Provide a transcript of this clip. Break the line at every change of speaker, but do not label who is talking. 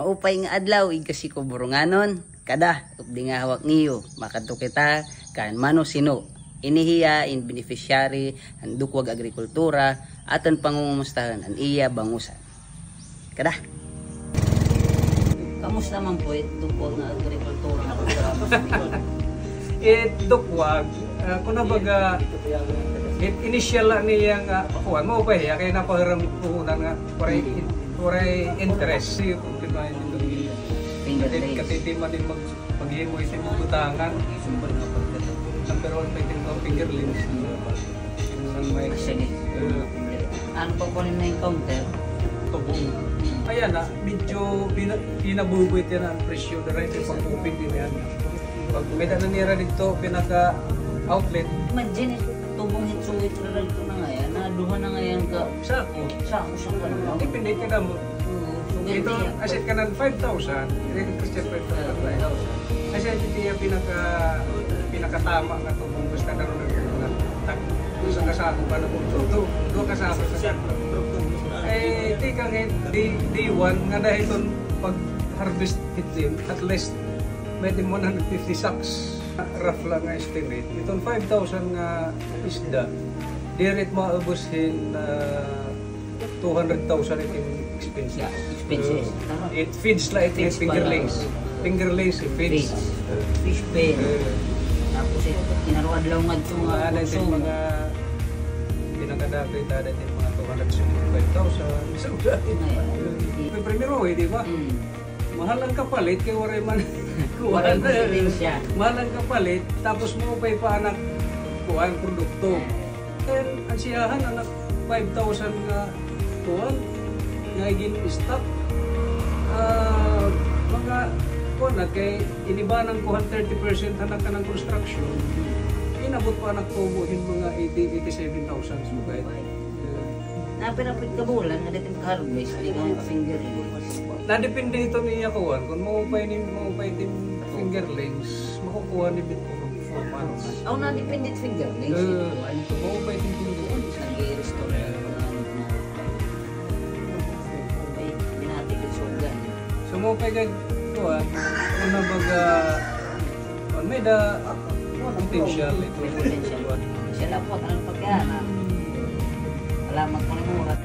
maupay nga adlaw kasi ko burunganon kada updi nga hawak niyo makadto kita kan mano sino inihiya in beneficiary ang dukwag agrikultura aton pangungumustahan ang iya bangusan kada. Kamusta man po dukwag nga agrikultura na programa sa Bicol?
Dukwag kuna baga initial niya nga kuan mo pa ya kay napahiram puhunan nga Kuray interest siya kung kinain nito. Katitiman din maghimo isin mo butangan. Number 1 pa itin ko fingerlings.
Ano pa po na encounter?
Tubong. Ayan na, medyo pinabubuit yan ang presyo na rin sa pag-open din yan. Pag may nanira dito, pinaka-outlet.
Imagine, tubong hitsuit na rin ito na nga yan. Naduha na nga yan ka. Sako sa kanila.
Depende ka na mo. Ito, asset ka ng 5,000. Ito Christian 5,000. Asset ito yung pinakatama nga tubong. Basta na rin sa kasako pa na punso. Doon kasako sa kanila. Di ka ngayon, day 1, nga dahil itong pag-harvest itim, at least may 150 sacks. Rough lang nga estimate. Itong 5,000 nga isda, direct maubushin 200,000 itim expenses.
Expenses.
It feeds like it fingerlings. Fingerlings, it feeds.
Fish pen. Tapos kinaruan lang nga ito nga puso.
Mga pinakadapit dada din mga 275,000. Bisa udah. May primero di ba? Mahal ang kapalit kay waray man.
Walang siya.
Mahal ang kapalit tapos mo pa'y paanak kuhan produkto. Then ang siyahan anak 5,000 nga kuhan nga gin-stock. Mga kuhan na kay inibanang kuhan 30% anak ka ng construction. Inabot pa anak tubuhin mga 87,000 sugay.
Napirapit ka bulan, nga dito ka-harvest, di ka finger
Nadepende ito niya kuhan. Kung maupay din fingerlings, makukuha ni bit 4 months.
Ako na-dependent fingerlings.
Maupay din fingerlings.
Nag-i-restore na maupay, binatigil suga.
So maupay ka kuhan, kung nabaga, may da potential ito.
Potential. Siya lang po, anong pagkana. Salamat po na mura.